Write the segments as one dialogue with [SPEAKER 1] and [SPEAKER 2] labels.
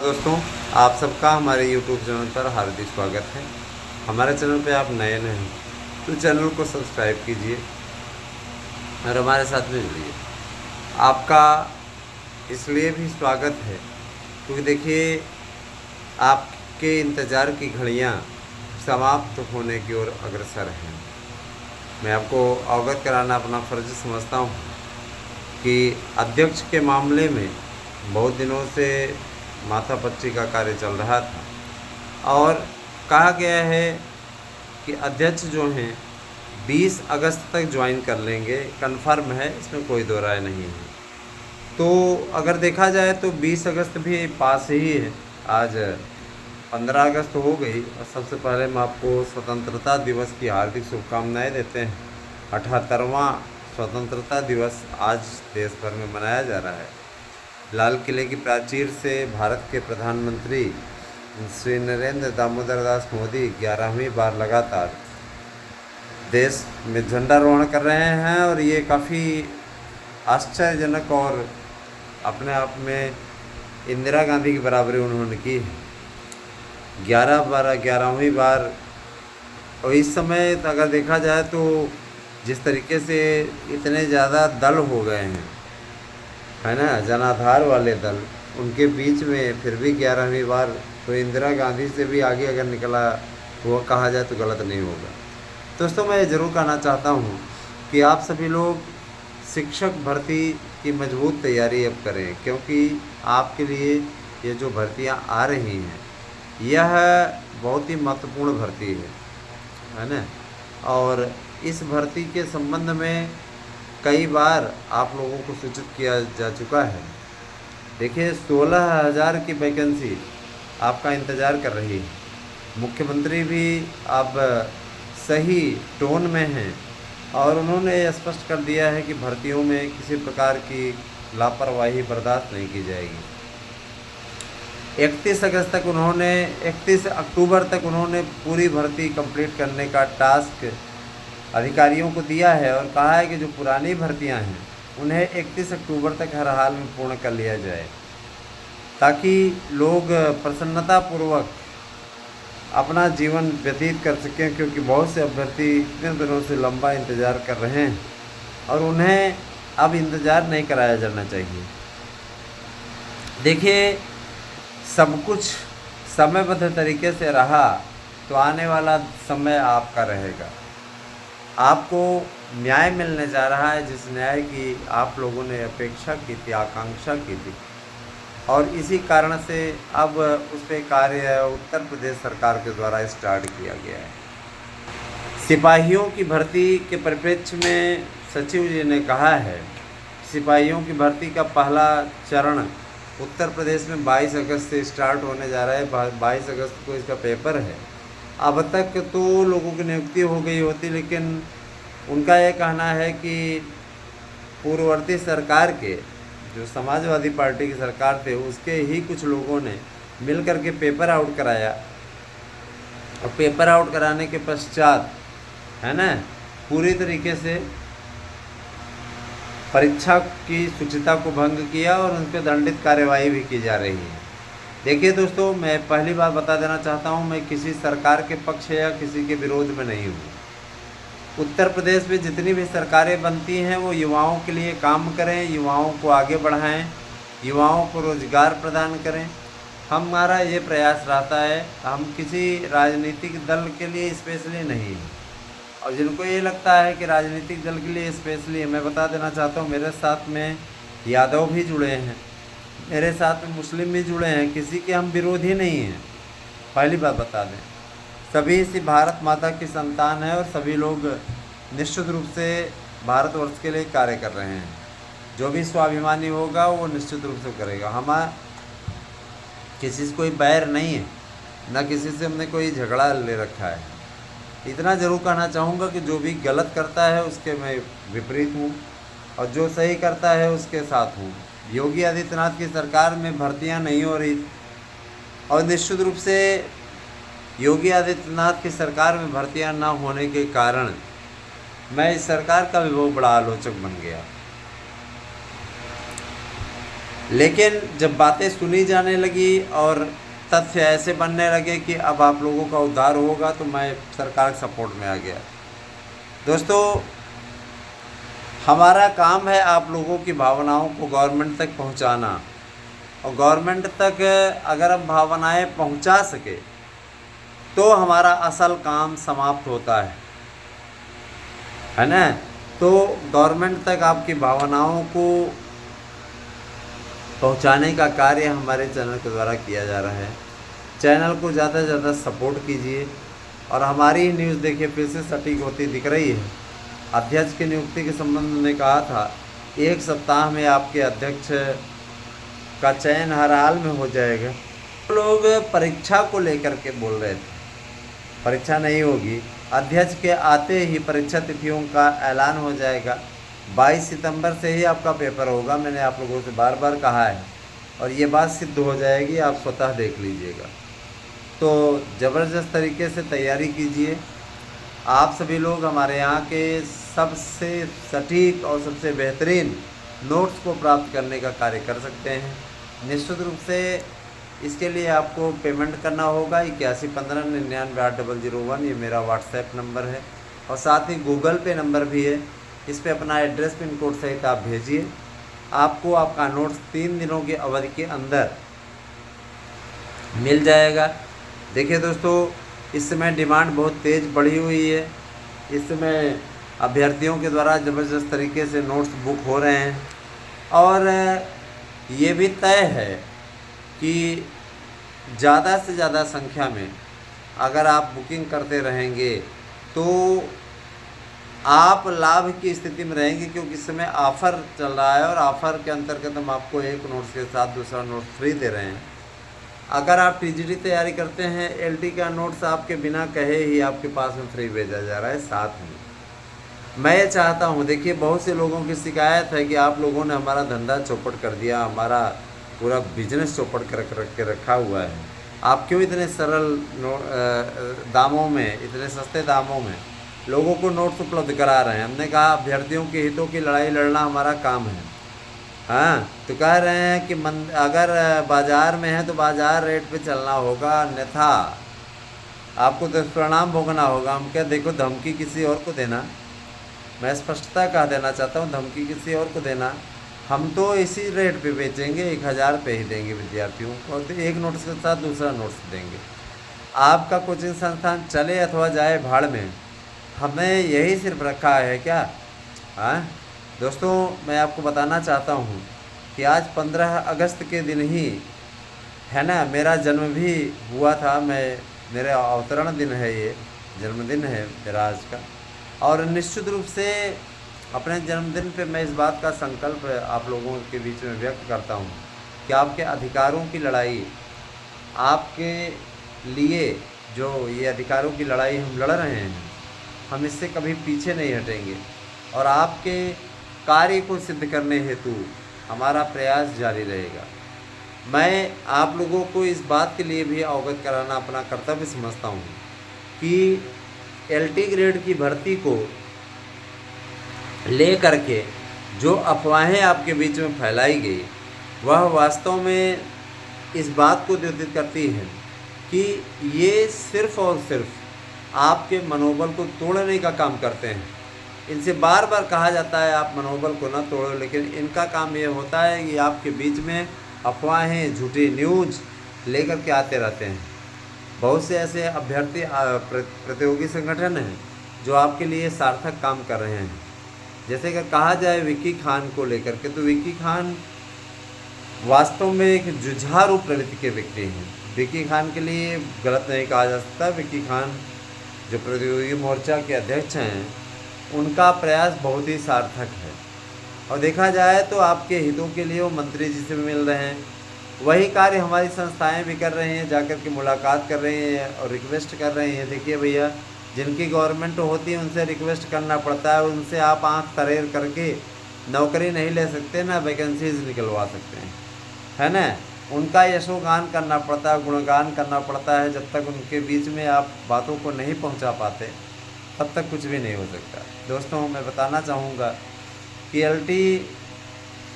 [SPEAKER 1] दोस्तों, आप सबका हमारे YouTube चैनल पर हार्दिक स्वागत है। हमारे चैनल पे आप नए हैं तो चैनल को सब्सक्राइब कीजिए और हमारे साथ में जुड़िए। आपका इसलिए भी स्वागत है क्योंकि देखिए, आपके इंतज़ार की घड़ियां समाप्त होने की ओर अग्रसर हैं। मैं आपको अवगत कराना अपना फ़र्ज समझता हूँ कि अध्यक्ष के मामले में बहुत दिनों से माथापच्ची का कार्य चल रहा था और कहा गया है कि अध्यक्ष जो हैं 20 अगस्त तक ज्वाइन कर लेंगे। कन्फर्म है, इसमें कोई दो राय नहीं है। तो अगर देखा जाए तो 20 अगस्त भी पास ही है। आज 15 अगस्त हो गई और सबसे पहले हम आपको स्वतंत्रता दिवस की हार्दिक शुभकामनाएं देते हैं। 78वां स्वतंत्रता दिवस आज देश भर में मनाया जा रहा है। लाल किले की प्राचीर से भारत के प्रधानमंत्री श्री नरेंद्र दामोदर दास मोदी 11वीं बार लगातार देश में झंडारोहण कर रहे हैं और ये काफ़ी आश्चर्यजनक और अपने आप में इंदिरा गांधी की बराबरी उन्होंने की है। 11वीं बार। और इस समय अगर देखा जाए तो जिस तरीके से इतने ज़्यादा दल हो गए हैं, है ना, जनाधार वाले दल, उनके बीच में फिर भी 11वीं बार तो इंदिरा गांधी से भी आगे अगर निकला वो कहा जाए तो गलत नहीं होगा। दोस्तों, मैं ज़रूर कहना चाहता हूँ कि आप सभी लोग शिक्षक भर्ती की मजबूत तैयारी अब करें, क्योंकि आपके लिए ये जो भर्तियाँ आ रही हैं यह बहुत ही महत्वपूर्ण भर्ती है ना। और इस भर्ती के संबंध में कई बार आप लोगों को सूचित किया जा चुका है। देखिए, 16,000 की वैकेंसी आपका इंतज़ार कर रही है। मुख्यमंत्री भी अब सही टोन में हैं और उन्होंने स्पष्ट कर दिया है कि भर्तियों में किसी प्रकार की लापरवाही बर्दाश्त नहीं की जाएगी। 31 अक्टूबर तक उन्होंने पूरी भर्ती कंप्लीट करने का टास्क अधिकारियों को दिया है और कहा है कि जो पुरानी भर्तियां हैं उन्हें 31 अक्टूबर तक हर हाल में पूर्ण कर लिया जाए, ताकि लोग प्रसन्नतापूर्वक अपना जीवन व्यतीत कर सकें, क्योंकि बहुत से अभ्यर्थी इतने दिनों से लंबा इंतज़ार कर रहे हैं और उन्हें अब इंतज़ार नहीं कराया जाना चाहिए। देखिए, सब कुछ समयबद्ध तरीके से रहा तो आने वाला समय आपका रहेगा। आपको न्याय मिलने जा रहा है, जिस न्याय की आप लोगों ने अपेक्षा की थी, आकांक्षा की थी, और इसी कारण से अब उस पर कार्य उत्तर प्रदेश सरकार के द्वारा स्टार्ट किया गया है। सिपाहियों की भर्ती के परिप्रेक्ष्य में सचिव जी ने कहा है, सिपाहियों की भर्ती का पहला चरण उत्तर प्रदेश में 22 अगस्त से स्टार्ट होने जा रहा है। 22 अगस्त को इसका पेपर है। अब तक तो लोगों की नियुक्ति हो गई होती, लेकिन उनका यह कहना है कि पूर्ववर्ती सरकार के जो समाजवादी पार्टी की सरकार थे उसके ही कुछ लोगों ने मिल कर के पेपर आउट कराया और पेपर आउट कराने के पश्चात, है ना, पूरी तरीके से परीक्षा की शुचिता को भंग किया और उन पर दंडित कार्यवाही भी की जा रही है। देखिए दोस्तों, मैं पहली बार बता देना चाहता हूँ, मैं किसी सरकार के पक्ष या किसी के विरोध में नहीं हूँ। उत्तर प्रदेश में जितनी भी सरकारें बनती हैं वो युवाओं के लिए काम करें, युवाओं को आगे बढ़ाएं, युवाओं को रोजगार प्रदान करें। हमारा ये प्रयास रहता है। हम किसी राजनीतिक दल के लिए स्पेशली नहीं हैं। और जिनको ये लगता है कि राजनीतिक दल के लिए स्पेशली, मैं बता देना चाहता हूँ, मेरे साथ में यादव भी जुड़े हैं, मेरे साथ में मुस्लिम भी जुड़े हैं, किसी के हम विरोधी नहीं हैं। पहली बात बता दें, सभी इसी भारत माता की संतान है और सभी लोग निश्चित रूप से भारतवर्ष के लिए कार्य कर रहे हैं। जो भी स्वाभिमानी होगा वो निश्चित रूप से करेगा। हमारा किसी से कोई बैर नहीं है, ना किसी से हमने कोई झगड़ा ले रखा है। इतना ज़रूर कहना चाहूँगा कि जो भी गलत करता है उसके मैं विपरीत हूँ और जो सही करता है उसके साथ हूँ। योगी आदित्यनाथ की सरकार में भर्तियाँ नहीं हो रही और निश्चित रूप से योगी आदित्यनाथ की सरकार में भर्तियां ना होने के कारण मैं इस सरकार का भी बहुत बड़ा आलोचक बन गया। लेकिन जब बातें सुनी जाने लगी और तथ्य ऐसे बनने लगे कि अब आप लोगों का उद्धार होगा, तो मैं सरकार के सपोर्ट में आ गया। दोस्तों, हमारा काम है आप लोगों की भावनाओं को गवर्नमेंट तक पहुंचाना, और गवर्नमेंट तक अगर हम भावनाएं पहुंचा सके तो हमारा असल काम समाप्त होता है ना। तो गवर्नमेंट तक आपकी भावनाओं को पहुंचाने का कार्य हमारे चैनल के द्वारा किया जा रहा है। चैनल को ज़्यादा से ज़्यादा सपोर्ट कीजिए, और हमारी न्यूज़ देखिए फिर से सटीक होती दिख रही है। अध्यक्ष की नियुक्ति के संबंध में कहा था 1 सप्ताह में आपके अध्यक्ष का चयन हर हाल में हो जाएगा। लोग परीक्षा को लेकर के बोल रहे थे, परीक्षा नहीं होगी, अध्यक्ष के आते ही परीक्षा तिथियों का ऐलान हो जाएगा। 22 सितंबर से ही आपका पेपर होगा, मैंने आप लोगों से बार बार कहा है, और ये बात सिद्ध हो जाएगी, आप स्वतः देख लीजिएगा। तो ज़बरदस्त तरीके से तैयारी कीजिए। आप सभी लोग हमारे यहाँ के सबसे सटीक और सबसे बेहतरीन नोट्स को प्राप्त करने का कार्य कर सकते हैं। निश्चित रूप से इसके लिए आपको पेमेंट करना होगा। 8115998001 ये मेरा व्हाट्सएप नंबर है, और साथ ही गूगल पे नंबर भी है। इस पे अपना एड्रेस पिन कोड सहित आप भेजिए। आपको आपका नोट्स 3 दिनों की अवधि के अंदर मिल जाएगा। देखिए दोस्तों, इस समय डिमांड बहुत तेज़ बढ़ी हुई है। इस समय अभ्यर्थियों के द्वारा ज़बरदस्त तरीके से नोट्स बुक हो रहे हैं, और ये भी तय है कि ज़्यादा से ज़्यादा संख्या में अगर आप बुकिंग करते रहेंगे तो आप लाभ की स्थिति में रहेंगे, क्योंकि इस समय ऑफ़र चल रहा है, और ऑफ़र के अंतर्गत हम आपको एक नोट्स के साथ दूसरा नोट्स फ्री दे रहे हैं। अगर आप टीजीटी तैयारी करते हैं, एलटी का नोट्स आपके बिना कहे ही आपके पास में फ्री भेजा जा रहा है। साथ में मैं ये चाहता हूँ, देखिए बहुत से लोगों की शिकायत है कि आप लोगों ने हमारा धंधा चौपट कर दिया, हमारा पूरा बिजनेस चौपट कर रखा हुआ है। आप क्यों इतने सरल दामों में, इतने सस्ते दामों में लोगों को नोट्स उपलब्ध करा रहे हैं। हमने कहा अभ्यर्थियों के हितों की लड़ाई लड़ना हमारा काम है। हाँ, तो कह रहे हैं कि अगर बाज़ार में है तो बाज़ार रेट पे चलना होगा, अन्यथा आपको दुष्परिणाम भोगना होगा। हम क्या, देखो धमकी किसी और को देना, मैं स्पष्टता कह देना चाहता हूँ, धमकी किसी और को देना, हम तो इसी रेट पे बेचेंगे, 1000 पे ही देंगे विद्यार्थियों को, और एक नोट्स के साथ दूसरा नोट्स देंगे। आपका कोचिंग संस्थान चले अथवा जाए भाड़ में, हमने यही सिर्फ रखा है क्या? हाँ दोस्तों, मैं आपको बताना चाहता हूँ कि आज 15 अगस्त के दिन ही है ना, मेरा जन्म भी हुआ था। मेरा अवतरण दिन है, ये जन्मदिन है मेरा आज का। और निश्चित रूप से अपने जन्मदिन पे मैं इस बात का संकल्प आप लोगों के बीच में व्यक्त करता हूँ कि आपके अधिकारों की लड़ाई, आपके लिए जो ये अधिकारों की लड़ाई हम लड़ रहे हैं, हम इससे कभी पीछे नहीं हटेंगे, और आपके कार्य को सिद्ध करने हेतु हमारा प्रयास जारी रहेगा। मैं आप लोगों को इस बात के लिए भी अवगत कराना अपना कर्तव्य समझता हूँ कि एलटी ग्रेड की भर्ती को ले करके जो अफवाहें आपके बीच में फैलाई गई, वह वास्तव में इस बात को द्योतित करती है कि ये सिर्फ़ और सिर्फ आपके मनोबल को तोड़ने का काम करते हैं। इनसे बार बार कहा जाता है आप मनोबल को ना तोड़ो, लेकिन इनका काम ये होता है कि आपके बीच में अफवाहें, झूठी न्यूज़ लेकर के आते रहते हैं। बहुत से ऐसे अभ्यर्थी प्रतियोगी संगठन हैं जो आपके लिए सार्थक काम कर रहे हैं। जैसे कि कहा जाए विक्की खान को लेकर के, तो विक्की खान वास्तव में एक जुझारू प्रवृत्ति के व्यक्ति हैं। विक्की खान के लिए गलत नहीं कहा जा सकता। विक्की खान जो प्रतियोगी मोर्चा के अध्यक्ष हैं, उनका प्रयास बहुत ही सार्थक है, और देखा जाए तो आपके हितों के लिए वो मंत्री जी से भी मिल रहे हैं। वही कार्य हमारी संस्थाएं भी कर रही हैं, जाकर के मुलाकात कर रही हैं और रिक्वेस्ट कर रही हैं। देखिए भैया, जिनकी गवर्नमेंट होती है उनसे रिक्वेस्ट करना पड़ता है, उनसे आप आंख तरेर करके नौकरी नहीं ले सकते ना, वैकेंसीज निकलवा सकते हैं, है ना। उनका यशोगान करना पड़ता है, गुणगान करना पड़ता है। जब तक उनके बीच में आप बातों को नहीं पहुंचा पाते, तब तक कुछ भी नहीं हो सकता। दोस्तों, मैं बताना चाहूँगा कि एलटी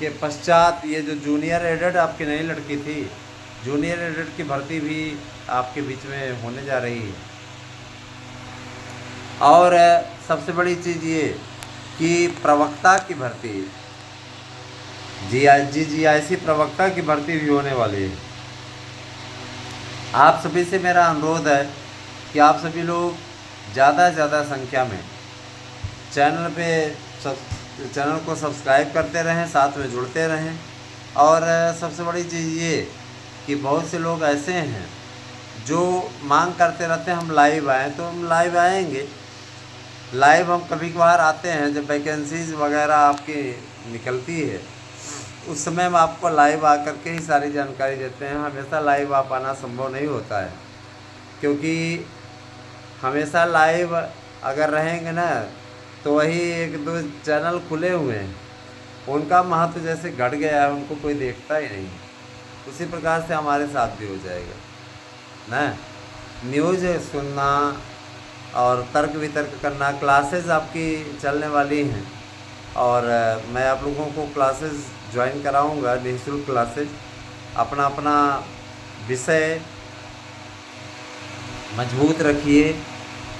[SPEAKER 1] के पश्चात ये जो जूनियर एडेड आपकी नई लड़की थी, जूनियर एडेड की भर्ती भी आपके बीच में होने जा रही है। और सबसे बड़ी चीज़ ये कि प्रवक्ता की भर्ती, GIC प्रवक्ता की भर्ती भी होने वाली है। आप सभी से मेरा अनुरोध है कि आप सभी लोग ज़्यादा से ज़्यादा संख्या में चैनल को सब्सक्राइब करते रहें, साथ में जुड़ते रहें। और सबसे बड़ी चीज़ ये कि बहुत से लोग ऐसे हैं जो मांग करते रहते हैं हम लाइव आएँ, तो हम लाइव आएंगे। लाइव हम कभी कभार आते हैं जब वैकेंसीज़ वगैरह आपकी निकलती है, उस समय हम आपको लाइव आकर के ही सारी जानकारी देते हैं। हमेशा लाइव आ पाना संभव नहीं होता है, क्योंकि हमेशा लाइव अगर रहेंगे ना तो वही 1-2 चैनल खुले हुए हैं, उनका महत्व जैसे घट गया है, उनको कोई देखता ही नहीं। उसी प्रकार से हमारे साथ भी हो जाएगा ना। न्यूज़ सुनना और तर्क वितर्क करना, क्लासेस आपकी चलने वाली हैं और मैं आप लोगों को क्लासेस ज्वाइन कराऊंगा, निःशुल्क क्लासेस। अपना अपना विषय मजबूत रखिए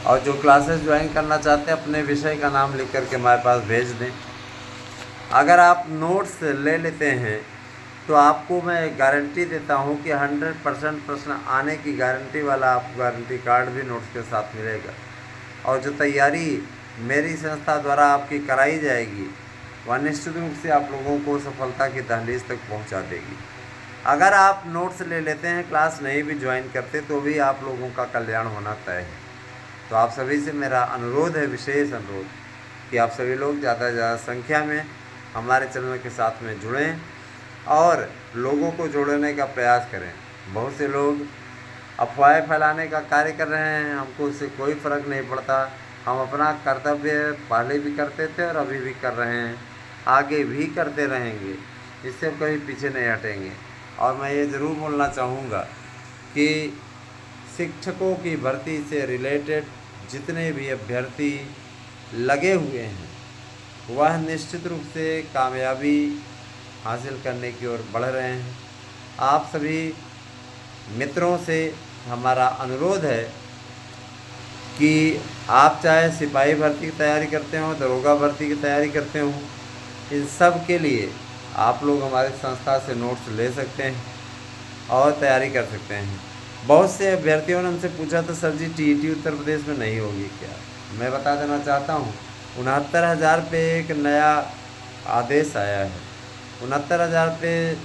[SPEAKER 1] और जो क्लासेस ज्वाइन करना चाहते हैं अपने विषय का नाम लिख करके हमारे पास भेज दें। अगर आप नोट्स ले लेते हैं तो आपको मैं गारंटी देता हूं कि 100% प्रश्न आने की गारंटी वाला आपको गारंटी कार्ड भी नोट्स के साथ मिलेगा। और जो तैयारी मेरी संस्था द्वारा आपकी कराई जाएगी वह निश्चित रूप से आप लोगों को सफलता की दहलीज तक पहुंचा देगी। अगर आप नोट्स ले लेते हैं, क्लास नहीं भी ज्वाइन करते, तो भी आप लोगों का कल्याण होना तय है। तो आप सभी से मेरा अनुरोध है, विशेष अनुरोध, कि आप सभी लोग ज़्यादा से ज़्यादा संख्या में हमारे चैनल के साथ में जुड़ें और लोगों को जोड़ने का प्रयास करें। बहुत से लोग अफवाहें फैलाने का कार्य कर रहे हैं, हमको उससे कोई फ़र्क नहीं पड़ता। हम अपना कर्तव्य पहले भी करते थे और अभी भी कर रहे हैं, आगे भी करते रहेंगे, इससे कभी पीछे नहीं हटेंगे। और मैं ये ज़रूर बोलना चाहूँगा कि शिक्षकों की भर्ती से रिलेटेड जितने भी अभ्यर्थी लगे हुए हैं वह निश्चित रूप से कामयाबी हासिल करने की ओर बढ़ रहे हैं। आप सभी मित्रों से हमारा अनुरोध है कि आप चाहे सिपाही भर्ती की तैयारी करते हो, दरोगा भर्ती की तैयारी करते हो, इन सब के लिए आप लोग हमारी संस्था से नोट्स ले सकते हैं और तैयारी कर सकते हैं। बहुत से अभ्यर्थियों ने हमसे पूछा था, सर जी TET उत्तर प्रदेश में नहीं होगी क्या? मैं बता देना चाहता हूँ, 69,000 पे एक नया आदेश आया है। 69,000 पे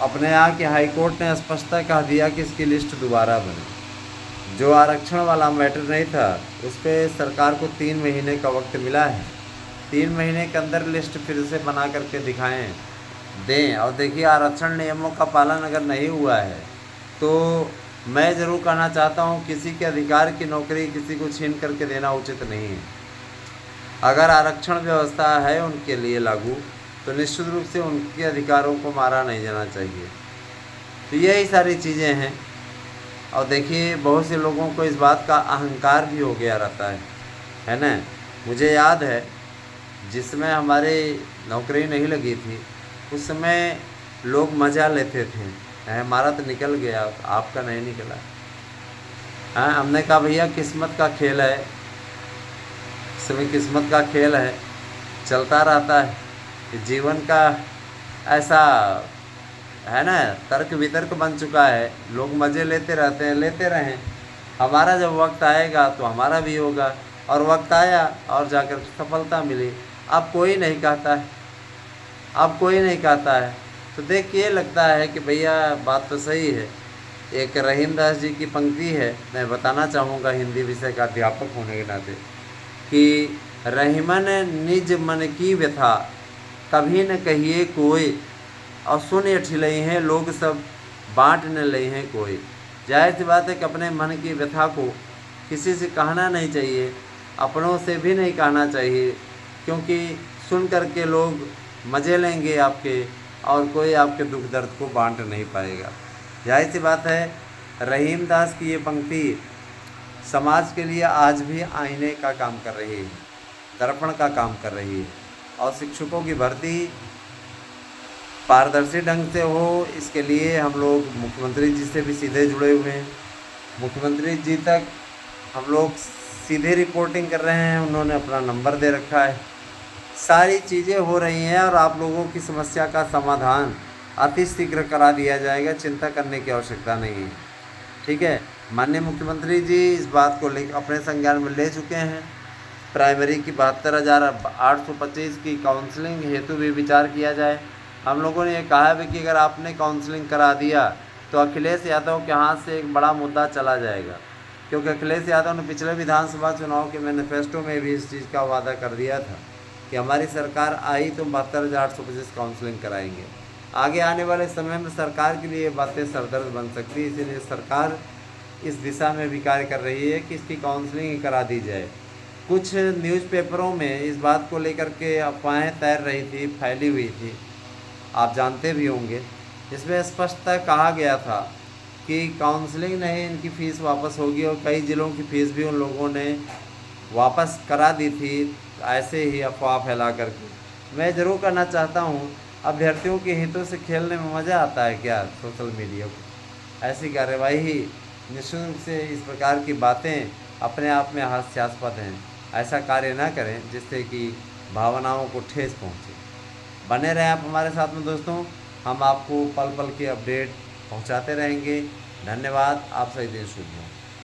[SPEAKER 1] अपने यहाँ के हाई कोर्ट ने स्पष्टता कह दिया कि इसकी लिस्ट दोबारा बने। जो आरक्षण वाला मैटर नहीं था उस पर सरकार को 3 महीने का वक्त मिला है। 3 महीने के अंदर लिस्ट फिर से बना करके दिखाएं, दें। और देखिए, आरक्षण नियमों का पालन अगर नहीं हुआ है तो मैं ज़रूर कहना चाहता हूँ, किसी के अधिकार की नौकरी किसी को छीन करके देना उचित नहीं है। अगर आरक्षण व्यवस्था है उनके लिए लागू, तो निश्चित रूप से उनके अधिकारों को मारा नहीं जाना चाहिए। तो यही सारी चीज़ें हैं। और देखिए, बहुत से लोगों को इस बात का अहंकार भी हो गया रहता है ना। मुझे याद है जिसमें हमारे नौकरी नहीं लगी थी उस समय लोग मज़ा लेते थे, हमारा तो निकल गया, आपका नहीं निकला। हाँ, हमने कहा भैया किस्मत का खेल है, इस समय किस्मत का खेल है, चलता रहता है। जीवन का ऐसा है ना, तर्क वितर्क बन चुका है, लोग मज़े लेते रहते हैं, लेते रहें। हमारा जब वक्त आएगा तो हमारा भी होगा, और वक्त आया और जाकर सफलता मिली। अब कोई नहीं कहता है, अब कोई नहीं कहता है। तो देख के ये लगता है कि भैया बात तो सही है। एक रहीम दास जी की पंक्ति है, मैं बताना चाहूँगा हिंदी विषय का अध्यापक होने के नाते, कि रहीमन निज मन की व्यथा कभी न कहिए कोई, और सुन ठिलई हैं लोग सब बांट न ले हैं कोई। जाहिर सी बात है कि अपने मन की व्यथा को किसी से कहना नहीं चाहिए, अपनों से भी नहीं कहना चाहिए, क्योंकि सुन करके लोग मज़े लेंगे आपके और कोई आपके दुख दर्द को बांट नहीं पाएगा। जाहिर सी बात है, रहीम दास की ये पंक्ति समाज के लिए आज भी आईने का काम कर रही है, दर्पण का काम कर रही है। और शिक्षकों की भर्ती पारदर्शी ढंग से हो, इसके लिए हम लोग मुख्यमंत्री जी से भी सीधे जुड़े हुए हैं। मुख्यमंत्री जी तक हम लोग सीधे रिपोर्टिंग कर रहे हैं, उन्होंने अपना नंबर दे रखा है। सारी चीज़ें हो रही हैं और आप लोगों की समस्या का समाधान अति शीघ्र करा दिया जाएगा, चिंता करने की आवश्यकता नहीं है। ठीक है, माननीय मुख्यमंत्री जी इस बात को ले अपने संज्ञान में ले चुके हैं। प्राइमरी की 72,825 की काउंसलिंग हेतु भी विचार किया जाए। हम लोगों ने ये कहा है कि अगर आपने काउंसलिंग करा दिया तो अखिलेश यादव के हाथ से एक बड़ा मुद्दा चला जाएगा, क्योंकि अखिलेश यादव ने पिछले विधानसभा चुनाव के मैनिफेस्टो में भी इस चीज़ का वादा कर दिया था कि हमारी सरकार आई तो 72,825 काउंसलिंग कराएंगे। आगे आने वाले समय में सरकार के लिए ये बातें सरदर्द बन सकती है, इसीलिए सरकार इस दिशा में भी कार्य कर रही है कि इसकी काउंसलिंग करा दी जाए। कुछ न्यूज़पेपरों में इस बात को लेकर के अफवाहें तैर रही थी, फैली हुई थी, आप जानते भी होंगे। इसमें स्पष्टतः कहा गया था कि काउंसलिंग नहीं, इनकी फ़ीस वापस होगी, और कई ज़िलों की फ़ीस भी उन लोगों ने वापस करा दी थी, ऐसे ही अफवाह फैला करके। मैं ज़रूर करना चाहता हूँ, अभ्यर्थियों के हितों से खेलने में मज़ा आता है क्या सोशल मीडिया को? ऐसी कार्यवाही निःशुल्क से इस प्रकार की बातें अपने आप में हास्यास्पद हैं। ऐसा कार्य ना करें जिससे कि भावनाओं को ठेस पहुँचे। बने रहें आप हमारे साथ में दोस्तों, हम आपको पल पल की अपडेट पहुंचाते रहेंगे। धन्यवाद, आप सही दिन शुभ हो।